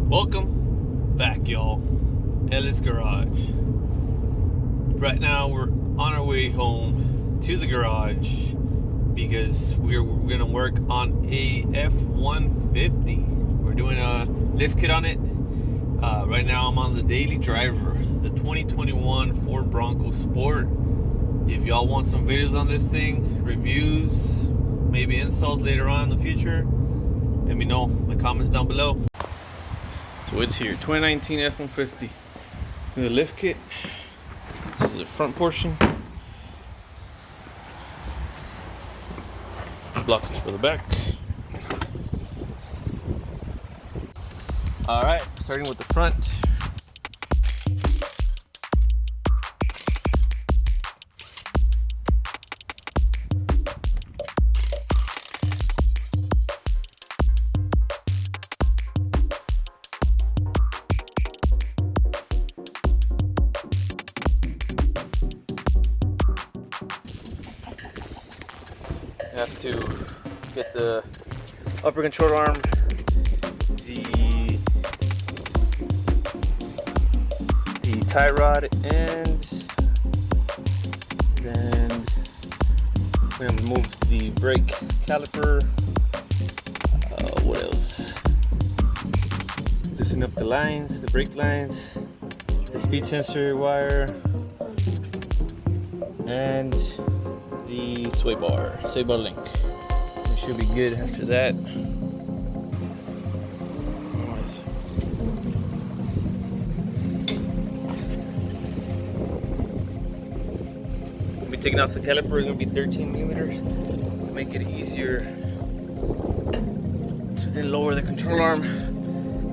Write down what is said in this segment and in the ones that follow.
Welcome back, y'all. Ellis Garage. Right now we're on our way home to the garage because we're gonna work on a F150. We're doing a lift kit on it. Right now I'm on the daily driver, the 2021 Ford Bronco Sport. If y'all want some videos on this thing, reviews, maybe installs later on in the future, let me know in the comments down below. So it's here, 2019 F150. The lift kit. This is the front portion. Blocks is for the back. Alright, starting with the front. You have to get the upper control arm, the tie rod, and then we're gonna remove the brake caliper. What else? Loosen up the lines, the brake lines, the speed sensor wire, and the sway bar link. We should be good after that. We'll be taking off the caliper. It's gonna be 13 millimeters to make it easier to then lower the control arm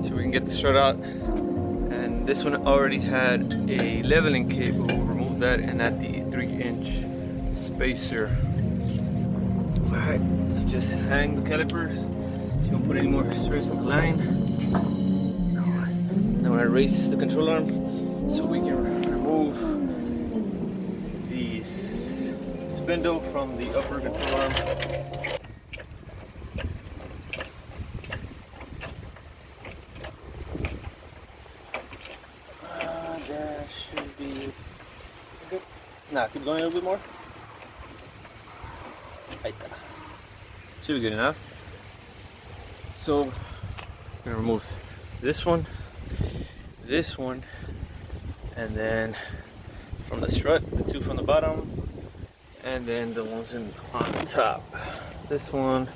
so we can get the strut out. And this one already had a leveling kit. We'll remove that and add the 3-inch spacer. Alright, so just hang the calipers. You don't put any more stress on the line. Now when I raise the control arm so we can remove the spindle from the upper control arm. That should be good. Nah, keep going a little bit more. Should be good enough. So I'm gonna remove this one, and then from the strut, the two from the bottom, and then the ones on top. This one,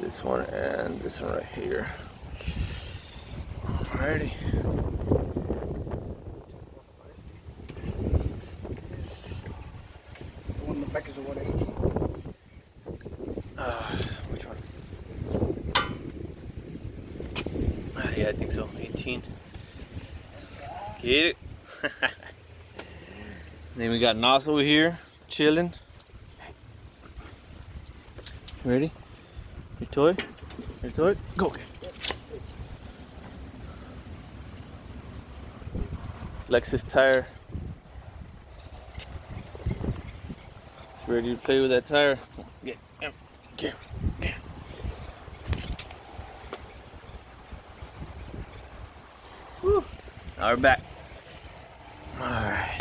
and this one right here. Alrighty. The one in the back is a 118. Which one? Yeah, I think so. 18. Get it? Then we got Nos over here, chilling. Ready? Your toy? Your toy? Go get it. Lexus tire. It's ready to play with that tire. Get. Woo. Now we're back. Alright.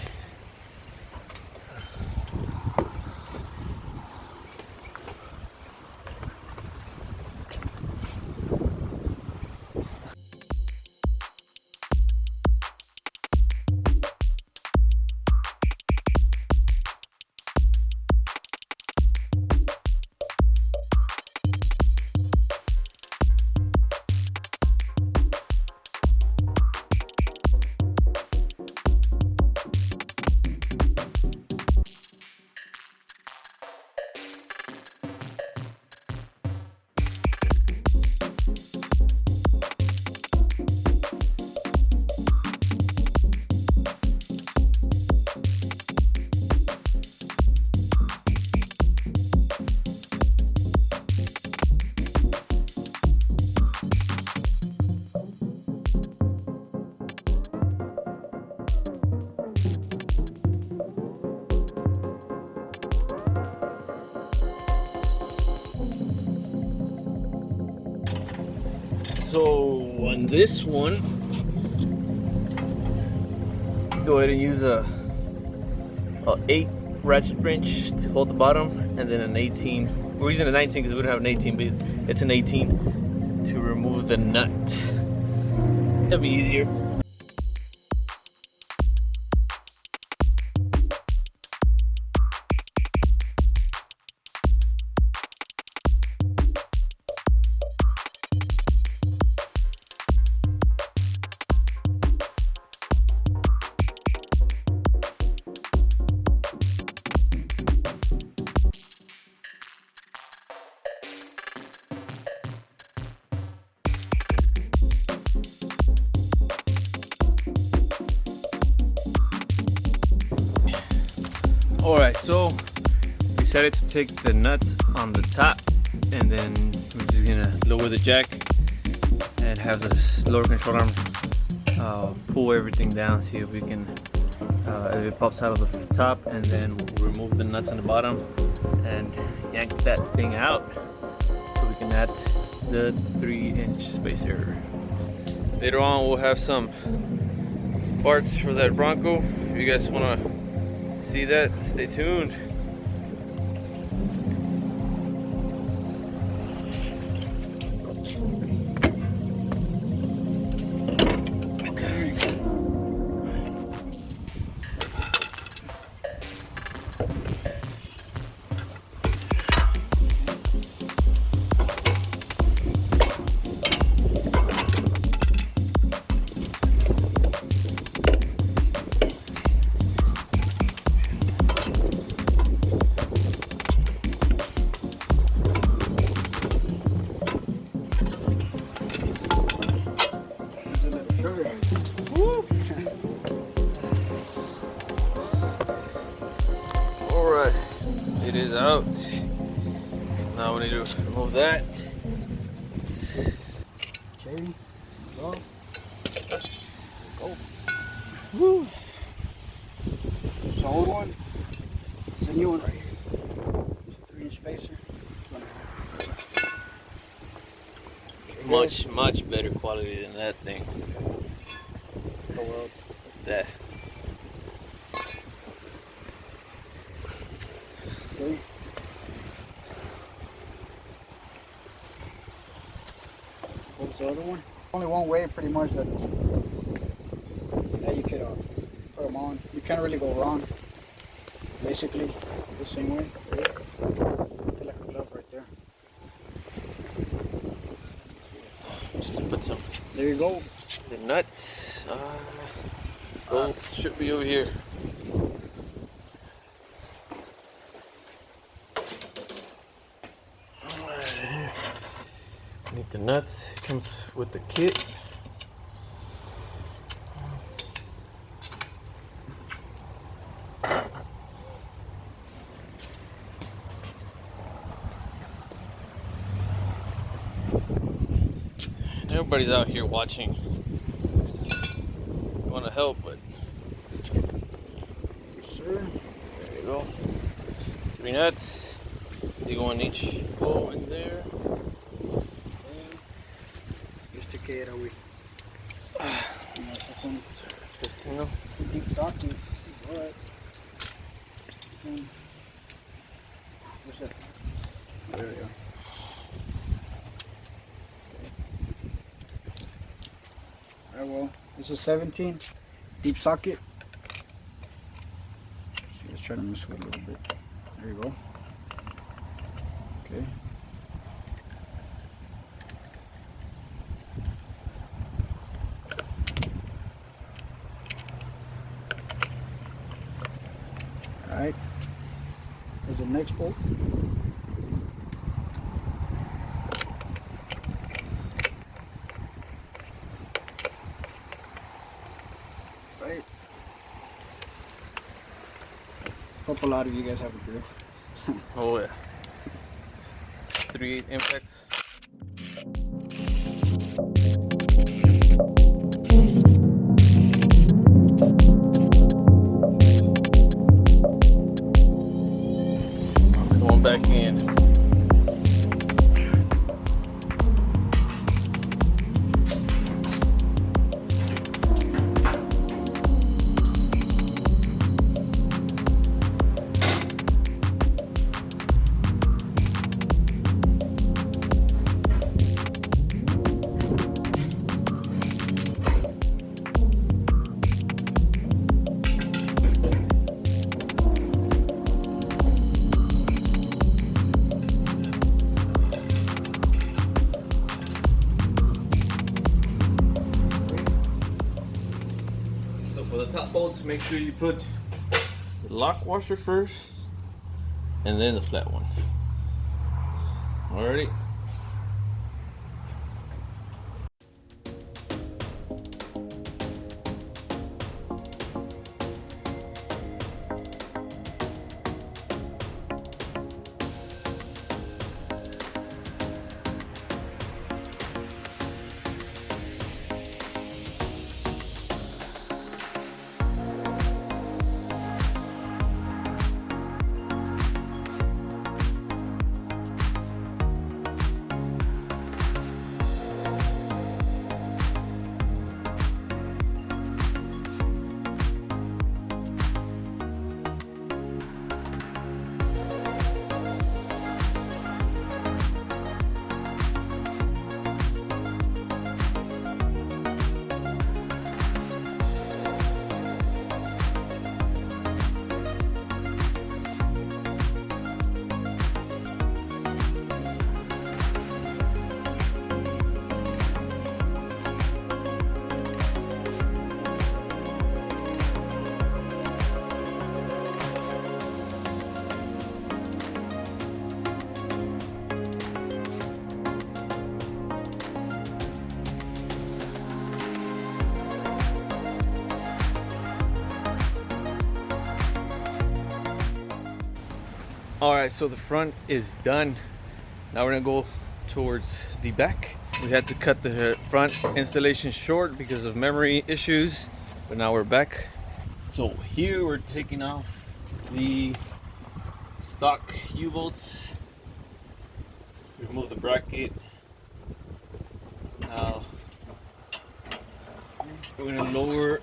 on this one, go ahead and use a 8 ratchet wrench to hold the bottom, and then an 18. We're using a 19 because we don't have an 18, but it's an 18 to remove the nut. That'll be easier. Alright, so we decided to take the nut on the top, and then we're just gonna lower the jack and have the lower control arm pull everything down, see if we can, if it pops out of the top, and then we'll remove the nuts on the bottom and yank that thing out so we can add the 3-inch spacer. Later on we'll have some parts for that Bronco. If you guys want to see that, stay tuned. Alright, it is out. Now we need to remove that. Okay, go. Go. Woo. It's the old one. It's the new one right here. It's a 3-inch spacer. Much better quality than that thing. Oh well. That. Okay. What's the other one? Only one way, pretty much, that you could put them on. You can't really go wrong. Basically, the same way. I feel like a glove right there. Just to put some. There you go. The nuts. Should be over here. Need the nuts. It comes with the kit. Everybody's out here watching. I want to help, but Sure. there you go. 3 nuts. They go in each hole in there. Just to get away. That's some 15 of them. deep socket. Alright. What's that? There we go. Alright, well, this is 17 deep socket. So let's try to mess with it a little bit. There you go. Okay. Alright. There's the next bolt. Right. Hope a lot of you guys have a drill. Oh yeah. 3/8 impacts. It's going back in. the top bolts, make sure you put the lock washer first and then the flat one. Alrighty. All right, so the front is done. Now we're gonna go towards the back. We had to cut the front installation short because of memory issues, but now we're back. So here we're taking off the stock U-bolts. Remove the bracket. Now we're gonna lower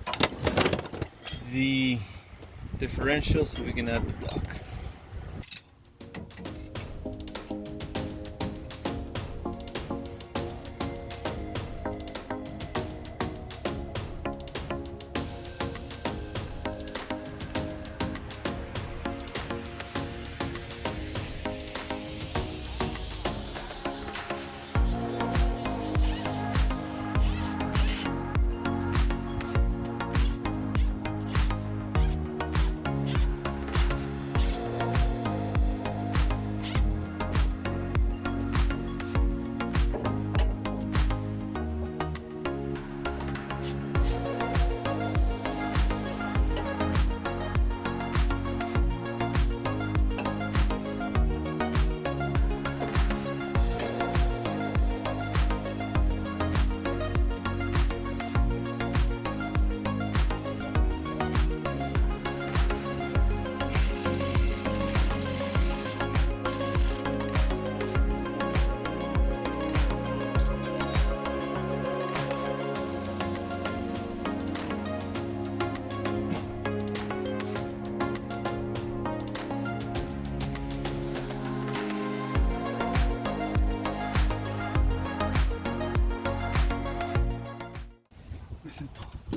the differential so we can add the block.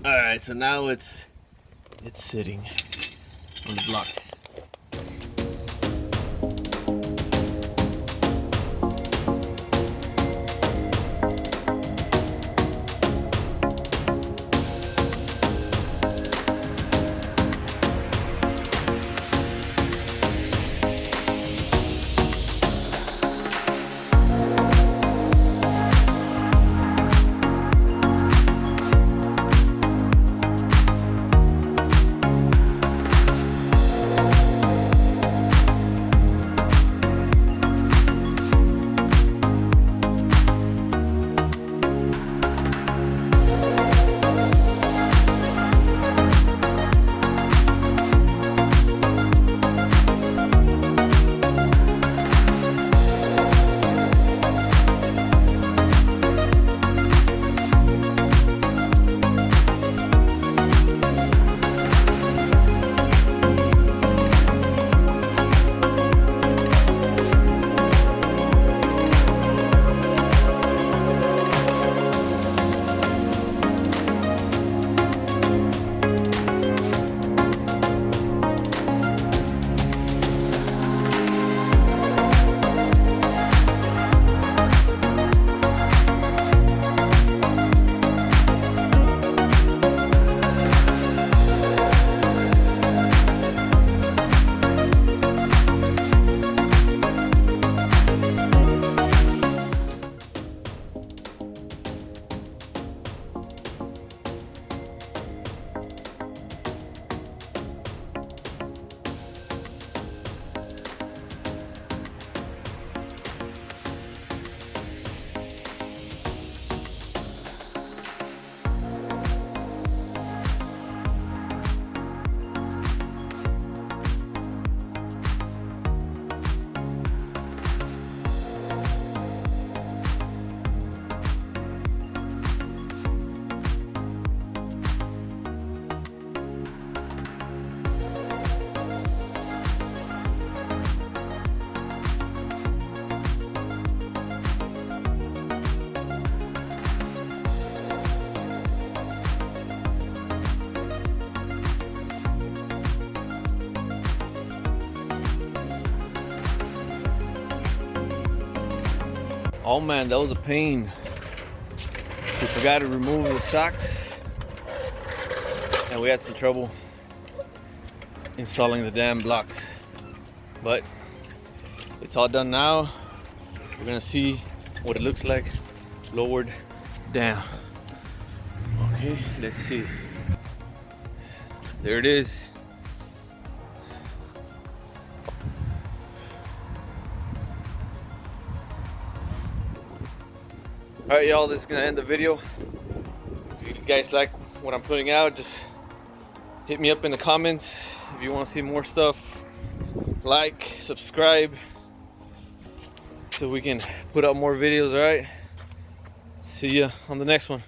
All right, so now it's sitting on the block. Oh man, that was a pain. We forgot to remove the shocks, and we had some trouble installing the damn blocks. But it's all done now. We're gonna see what it looks like lowered down. Okay, let's see. There it is. All right, y'all, this is gonna end the video. If you guys like what I'm putting out, just hit me up in the comments. If you want to see more stuff, like, subscribe, so we can put out more videos. All right, see ya on the next one.